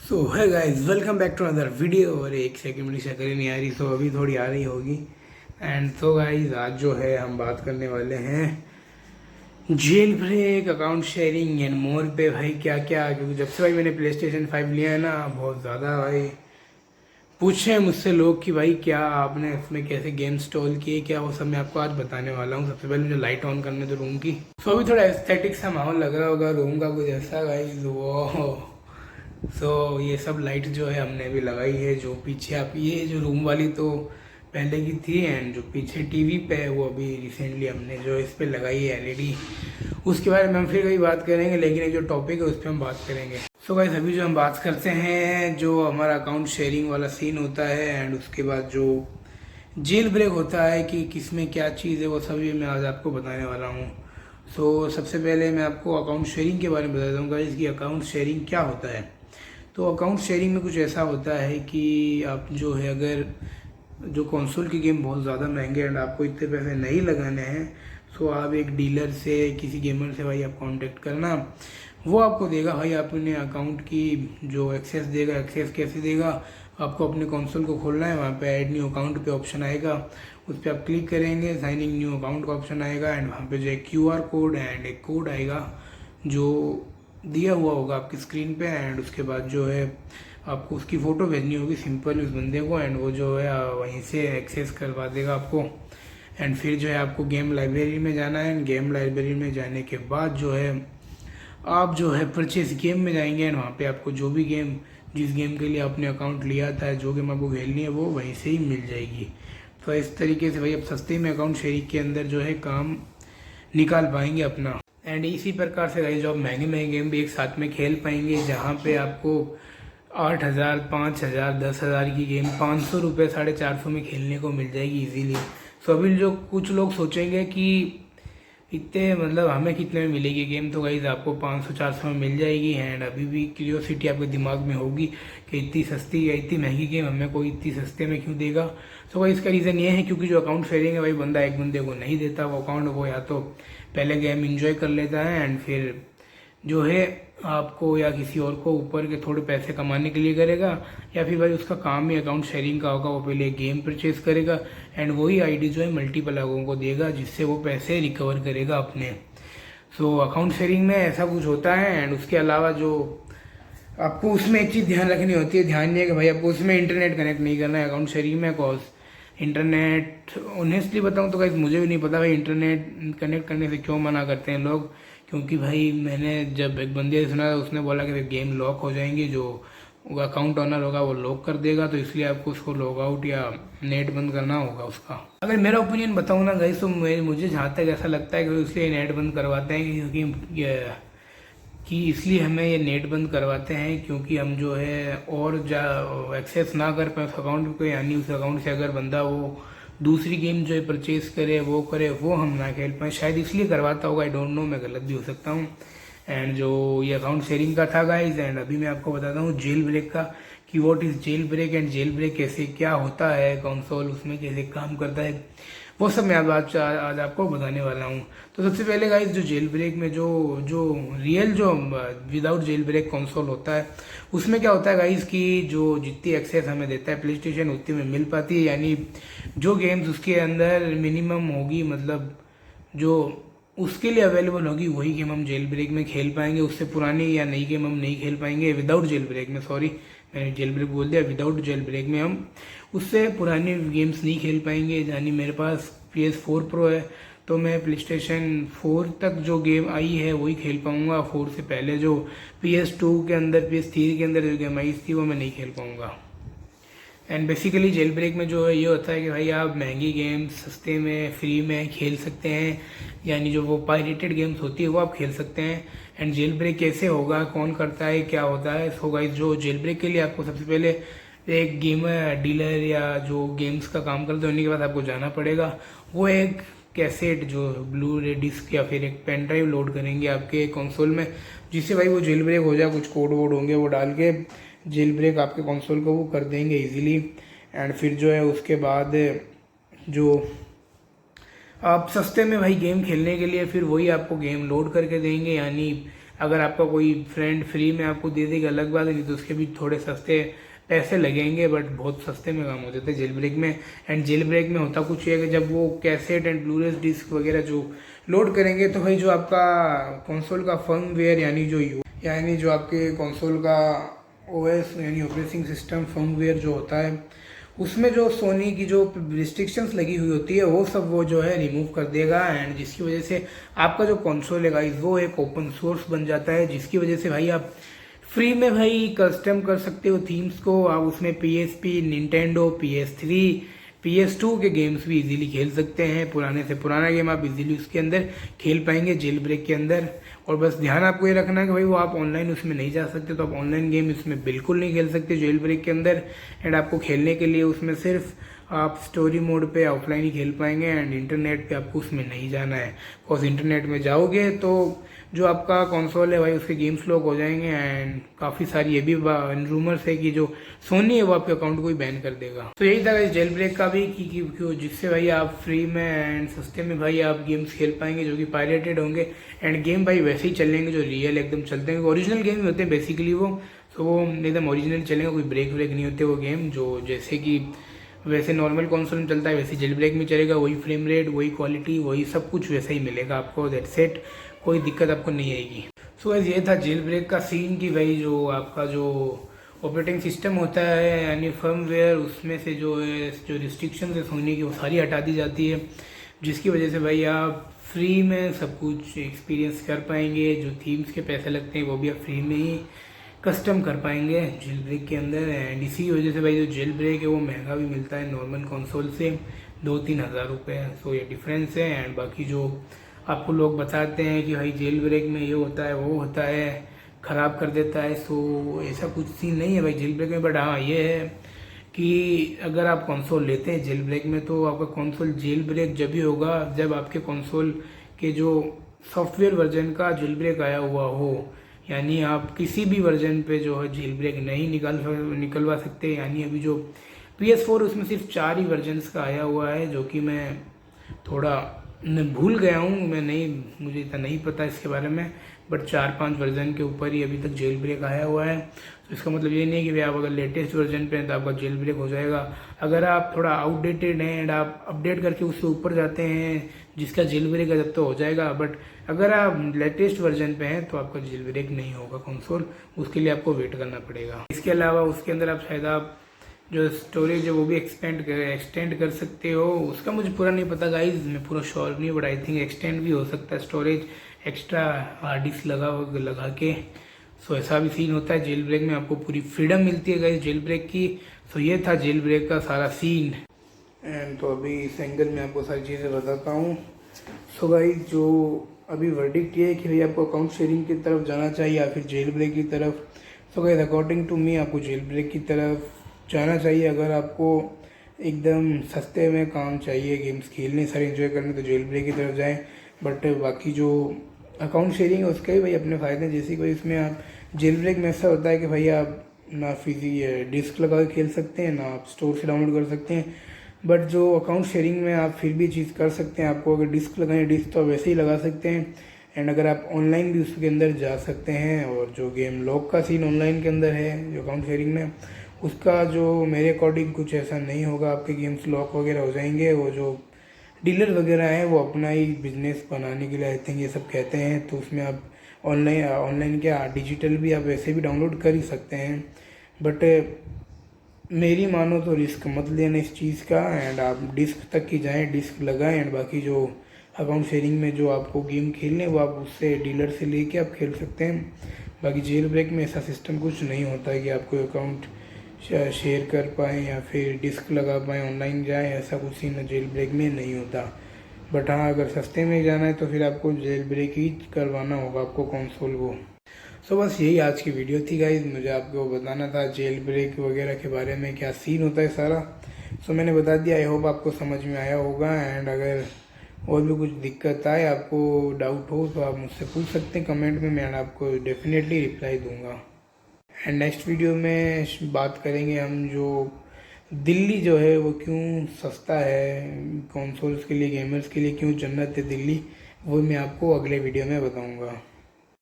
So hi guys, welcome back to another video. और एक second मेरी शक्ल नहीं आ रही, सो अभी थोड़ी आ रही होगी। एंड तो गाइस, आज जो है हम बात करने वाले हैं jail break, account sharing and more पे। भाई क्या क्या, क्योंकि जब से भाई मैंने प्ले स्टेशन 5 लिया है ना, बहुत ज़्यादा भाई पूछे हैं मुझसे लोग कि भाई क्या आपने इसमें कैसे गेम इंस्टॉल किए, क्या वो सब मैं आपको आज बताने वाला हूँ। सबसे पहले मुझे लाइट ऑन करने दो रूम की। सो अभी थोड़ा एस्थेटिक सा माहौल लग रहा होगा रूम का कुछ ऐसा गाइस। वो ये सब लाइट जो है हमने अभी लगाई है। जो पीछे आप ये जो रूम वाली तो पहले की थी, एंड जो पीछे टीवी पे है वो अभी रिसेंटली हमने जो इस पे लगाई है एलईडी। उसके बारे में हम फिर कभी बात करेंगे, लेकिन एक जो टॉपिक है उस पर हम बात करेंगे। सो गाइस, अभी जो हम बात करते हैं जो हमारा अकाउंट शेयरिंग वाला सीन होता है, एंड उसके बाद जो जेल ब्रेक होता है कि किस में क्या चीज़ है, वो सभी मैं आज आपको बताने वाला हूँ। सबसे पहले मैं आपको अकाउंट शेयरिंग के बारे में बता दूँगा इसकी अकाउंट शेयरिंग क्या होता है। तो अकाउंट शेयरिंग में कुछ ऐसा होता है कि आप जो है, अगर जो कंसोल की गेम बहुत ज़्यादा महंगे एंड आपको इतने पैसे नहीं लगाने हैं, सो आप एक डीलर से, किसी गेमर से भाई आप कांटेक्ट करना। वो आपको देगा भाई अपने अकाउंट की जो एक्सेस देगा। एक्सेस कैसे देगा, आपको अपने कंसोल को खोलना है, वहाँ पे ऐड न्यू अकाउंट पे ऑप्शन आएगा, उस पर आप क्लिक करेंगे, साइनिंग न्यू अकाउंट का ऑप्शन आएगा, एंड वहाँ पे जो है QR कोड एंड एक कोड आएगा जो दिया हुआ होगा आपकी स्क्रीन पे। एंड उसके बाद जो है आपको उसकी फ़ोटो भेजनी होगी सिंपल उस बंदे को, एंड वो जो है वहीं से एक्सेस करवा देगा आपको। एंड फिर जो है आपको गेम लाइब्रेरी में जाना है, एंड गेम लाइब्रेरी में जाने के बाद जो है आप जो है परचेस गेम में जाएंगे, एंड वहाँ पे आपको जो भी गेम, जिस गेम के लिए आपने अकाउंट लिया था, जो गेम आपको खेलनी है वो वहीं से ही मिल जाएगी। तो इस तरीके से भाई आप सस्ते में अकाउंट शेयरिंग के अंदर जो है काम निकाल पाएंगे अपना। एंड इसी प्रकार से गाइस, जो आप महंगे महंगे गेम भी एक साथ में खेल पाएंगे, जहाँ पे आपको 8,000, 5,000, 10,000 की गेम 500 रुपये, 450 में खेलने को मिल जाएगी इजीली। सो अभी जो कुछ लोग सोचेंगे कि इतने मतलब हमें कितने में मिलेगी गेम, तो गाइस आपको 500-400 में मिल जाएगी। एंड अभी भी क्यूरियोसिटी आपके दिमाग में होगी कि इतनी सस्ती या इतनी महंगी गेम हमें कोई इतनी सस्ते में क्यों देगा। तो भाई इसका रीज़न ये है क्योंकि जो अकाउंट शेयरिंग है भाई, बंदा एक बंदे को नहीं देता वो अकाउंट। वो या तो पहले गेम इंजॉय कर लेता है, एंड फिर जो है आपको या किसी और को ऊपर के थोड़े पैसे कमाने के लिए करेगा, या फिर भाई उसका काम ही अकाउंट शेयरिंग का होगा। वो पहले गेम परचेज करेगा, एंड वही आईडी जो है मल्टीपल लोगों को देगा, जिससे वो पैसे रिकवर करेगा अपने। अकाउंट शेयरिंग में ऐसा कुछ होता है। एंड उसके अलावा जो आपको उसमें एक चीज़ ध्यान रखनी होती है, ध्यान नहीं है कि भाई आपको उसमें इंटरनेट कनेक्ट नहीं करना है अकाउंट शेयरिंग में। कॉज इंटरनेट, ऑनेस्टली बताऊँ तो गाइस मुझे भी नहीं पता भाई इंटरनेट कनेक्ट करने से क्यों मना करते हैं लोग। क्योंकि भाई मैंने जब एक बंदे से सुना, उसने बोला कि गेम लॉक हो जाएंगी, जो अकाउंट ऑनर होगा वो लॉक कर देगा, तो इसलिए आपको उसको लॉग आउट या नेट बंद करना होगा उसका। अगर मेरा ओपिनियन बताऊँ ना गाइस, तो मुझे जहाँ तक ऐसा लगता है कि इसलिए नेट बंद करवाते हैं कि इसलिए हमें ये नेट बंद करवाते हैं क्योंकि हम जो है और एक्सेस ना कर पाए उस अकाउंट को, यानी उस अकाउंट से अगर बंदा वो दूसरी गेम जो है परचेज करे, वो हम ना खेल पाए। शायद इसलिए करवाता होगा, आई डोंट नो, मैं गलत भी हो सकता हूँ। एंड जो ये अकाउंट शेयरिंग का था गाइज, एंड अभी मैं आपको बताता हूँ जेल ब्रेक का कि what is jail break, and jail break कैसे क्या होता है, कंसोल उसमें कैसे काम करता है, वो सब मैं आज आपको बताने वाला हूँ। तो सबसे पहले गाइस, जो जेल ब्रेक में जो जो रियल जो विदाउट जेल ब्रेक कंसोल होता है, उसमें क्या होता है गाइस कि जो जितनी एक्सेस हमें देता है प्ले स्टेशन उतनी में मिल पाती है। यानी जो गेम्स उसके अंदर मिनिमम होगी, मतलब जो उसके लिए अवेलेबल होगी, वही गेम हम जेल ब्रेक में खेल पाएंगे। उससे पुरानी या नई गेम हम नहीं खेल पाएंगे विदाउट जेल ब्रेक में। सॉरी, मैंने जेल ब्रेक बोल दिया, विदाउट जेल ब्रेक में हम उससे पुरानी गेम्स नहीं खेल पाएंगे। यानी मेरे पास PS4 Pro है, तो मैं प्ले स्टेशन 4 तक जो गेम आई है वही खेल पाऊंगा। 4 से पहले जो PS2 के अंदर, PS3 के अंदर जो गेम आई थी वो मैं नहीं खेल पाऊंगा। एंड बेसिकली जेल ब्रेक में जो है ये होता है कि भाई आप महंगी गेम्स सस्ते में फ्री में खेल सकते हैं, यानी जो वो पायरेटेड गेम्स होती है वो आप खेल सकते हैं। एंड जेल ब्रेक कैसे होगा, कौन करता है, क्या होता है, सो गाइस जो जेल ब्रेक के लिए आपको सबसे पहले एक गेमर डीलर या जो गेम्स का काम करते हैं उन्हीं के पास आपको जाना पड़ेगा। वो एक कैसेट जो ब्लू रे डिस्क या फिर एक पेन ड्राइव लोड करेंगे आपके कंसोल में, जिससे भाई वो जेल ब्रेक हो जाए। कुछ कोड वोड होंगे वो डाल के जेल ब्रेक आपके कंसोल को वो कर देंगे इजीली। एंड फिर जो है उसके बाद जो आप सस्ते में भाई गेम खेलने के लिए फिर वही आपको गेम लोड करके देंगे। यानी अगर आपका कोई फ्रेंड फ्री में आपको दे देगा अलग बात है, नहीं तो उसके भी थोड़े सस्ते पैसे लगेंगे, बट बहुत सस्ते में काम हो जाते हैं जेल ब्रेक में। एंड जेल ब्रेक में होता कुछ है कि जब वो कैसेट एंड ब्लूरेज डिस्क वगैरह जो लोड करेंगे तो भाई जो आपका कंसोल का फर्मवेयर यानी जो आपके कंसोल का ओएस यानी ऑपरेटिंग सिस्टम फर्मवेयर जो होता है, उसमें जो सोनी की जो रिस्ट्रिक्शंस लगी हुई होती है वो सब वो जो है रिमूव कर देगा। एंड जिसकी वजह से आपका जो कंसोल है गाइस वो एक ओपन सोर्स बन जाता है, जिसकी वजह से भाई आप फ्री में भाई कस्टम कर सकते हो थीम्स को। आप उसमें PSP, निंटेंडो, PS3, PS2 के गेम्स भी इजीली खेल सकते हैं। पुराने से पुराना गेम आप इजीली उसके अंदर खेल पाएंगे जेल ब्रेक के अंदर। और बस ध्यान आपको ये रखना है कि भाई वो आप ऑनलाइन उसमें नहीं जा सकते, तो आप ऑनलाइन गेम इसमें बिल्कुल नहीं खेल सकते जेल ब्रेक के अंदर। एंड आपको खेलने के लिए उसमें सिर्फ आप स्टोरी मोड पे ऑफलाइन ही खेल पाएंगे। एंड इंटरनेट पे आपको उसमें नहीं जाना है, बिकॉज इंटरनेट में जाओगे तो जो आपका कंसोल है भाई उसके गेम्स लॉक हो जाएंगे। एंड काफ़ी सारी ये भी रूमर्स है कि जो सोनी है वो आपके अकाउंट को ही बैन कर देगा। तो यही था इस जेल ब्रेक का भी कि क्यों जिससे भाई आप फ्री में एंड सस्ते में भाई आप गेम्स खेल पाएंगे जो कि पायरेटेड होंगे। एंड गेम भाई वैसे ही चलेंगे जो रियल एकदम चलते हैं, ओरिजिनल गेम होते हैं बेसिकली वो, तो वो एकदम ओरिजिनल चलेंगे, कोई ब्रेक व्रेक नहीं होते वो गेम। जो जैसे कि वैसे नॉर्मल कंसोल में चलता है वैसे जेल ब्रेक में चलेगा, वही फ्रेम रेट, वही क्वालिटी, वही सब कुछ वैसा ही मिलेगा आपको। दैट सेट, कोई दिक्कत आपको नहीं आएगी। सो ये था जेल ब्रेक का सीन कि भाई जो आपका जो ऑपरेटिंग सिस्टम होता है यानी फर्मवेयर, उसमें से जो है जो रिस्ट्रिक्शन है सोनी की वो सारी हटा दी जाती है, जिसकी वजह से भाई आप फ्री में सब कुछ एक्सपीरियंस कर पाएंगे। जो थीम्स के पैसे लगते हैं वो भी आप फ्री में ही कस्टम कर पाएंगे जेल ब्रेक के अंदर। एंड इसी वजह से भाई जो जेल ब्रेक है वो महंगा भी मिलता है नॉर्मल कंसोल से, 2-3 हज़ार रुपये। सो ये डिफरेंस है। एंड बाकी जो आपको लोग बताते हैं कि भाई जेल ब्रेक में ये होता है वो होता है, ख़राब कर देता है, सो ऐसा कुछ सीन नहीं है भाई जेल ब्रेक में। बट हाँ ये है कि अगर आप कंसोल लेते हैं जेल ब्रेक में तो आपका कंसोल जेल ब्रेक जब भी होगा जब आपके कंसोल के जो सॉफ्टवेयर वर्जन का जेल ब्रेक आया हुआ हो। यानी आप किसी भी वर्जन पे जो है जेल ब्रेक नहीं निकलवा सकते। यानी अभी जो PS4 उसमें सिर्फ 4 ही वर्जन्स का आया हुआ है, जो कि मैं थोड़ा भूल गया हूँ, मुझे इतना नहीं पता इसके बारे में। बट 4-5 वर्जन के ऊपर ही अभी तक जेल ब्रेक आया हुआ है। तो इसका मतलब ये नहीं है कि भाई आप अगर लेटेस्ट वर्जन पे हैं तो आपका जेल ब्रेक हो जाएगा। अगर आप थोड़ा आउटडेटेड हैं एंड आप अपडेट करके उससे ऊपर जाते हैं जिसका जेल ब्रेक है तब तो हो जाएगा। बट अगर आप लेटेस्ट वर्जन पे हैं तो आपका जेल ब्रेक नहीं होगा कंसोल, उसके लिए आपको वेट करना पड़ेगा। इसके अलावा उसके अंदर आप शायद आप जो स्टोरेज है वो भी एक्सटेंड कर सकते हो। उसका मुझे पूरा नहीं पता गाइज, मैं पूरा श्योर नहीं, बट आई थिंक एक्सटेंड भी हो सकता है स्टोरेज एक्स्ट्रा हार्ड डिस्क लगा के। सो ऐसा भी सीन होता है जेल ब्रेक में, आपको पूरी फ्रीडम मिलती है गाइज जेल ब्रेक की। सो ये था जेल ब्रेक का सारा सीन। एंड तो अभी इस एंगल में आपको सारी चीज़ें बताता हूँ। सो गाइज जो अभी वर्डिक्ट ये है कि भाई आपको अकाउंट शेयरिंग की तरफ जाना चाहिए या फिर जेल ब्रेक की तरफ। So guys according to me आपको जेल ब्रेक की तरफ जाना चाहिए। अगर आपको एकदम सस्ते में काम चाहिए, गेम्स खेलने सारे एंजॉय करने, तो जेल ब्रेक की तरफ जाएं। बट बाकी जो अकाउंट शेयरिंग है उसके भी भाई अपने फ़ायदे हैं। जैसे कोई इसमें आप जेल ब्रेक में ऐसा होता है कि भाई आप ना डिस्क लगा के खेल सकते हैं, ना आप स्टोर से डाउनलोड कर सकते हैं। बट जो अकाउंट शेयरिंग में आप फिर भी चीज़ कर सकते हैं। आपको अगर डिस्क लगानी डिस्क तो आप वैसे ही लगा सकते हैं। एंड अगर आप ऑनलाइन भी उसके अंदर जा सकते हैं। और जो गेम लॉक का सीन ऑनलाइन के अंदर है जो अकाउंट शेयरिंग में, उसका जो मेरे अकॉर्डिंग कुछ ऐसा नहीं होगा, आपके गेम्स लॉक वगैरह हो जाएंगे। वो जो डीलर वगैरह हैं वो अपना ही बिजनेस बनाने के लिए आई थिंक ये सब कहते हैं। तो उसमें आप ऑनलाइन क्या डिजिटल भी आप वैसे भी डाउनलोड कर ही सकते हैं। बट मेरी मानो तो रिस्क मत लेना इस चीज़ का। एंड आप डिस्क तक की जाएँ, डिस्क लगाएं। एंड बाकी जो अकाउंट शेयरिंग में जो आपको गेम खेलने वो आप उससे डीलर से लेके आप खेल सकते हैं। बाकी जेल ब्रेक में ऐसा सिस्टम कुछ नहीं होता है कि आपको अकाउंट शेयर कर पाएँ या फिर डिस्क लगा पाएँ, ऑनलाइन जाएँ, ऐसा कुछ सीन जेल ब्रेक में नहीं होता। बट हाँ अगर सस्ते में जाना है तो फिर आपको जेल ब्रेक ही करवाना होगा आपको कंसोल को। सो बस यही आज की वीडियो थी गाइज, मुझे आपको बताना था जेल ब्रेक वगैरह के बारे में क्या सीन होता है सारा। सो मैंने बता दिया, आई होप आपको समझ में आया होगा। एंड अगर और भी कुछ दिक्कत आए, आपको डाउट हो तो आप मुझसे पूछ सकते हैं कमेंट में, मैं आपको डेफिनेटली रिप्लाई दूंगा। एंड नेक्स्ट वीडियो में बात करेंगे हम जो दिल्ली जो है वो क्यों सस्ता है कंसोल्स के लिए, गेमर्स के लिए क्यों जन्नत है दिल्ली, वो मैं आपको अगले वीडियो में बताऊंगा।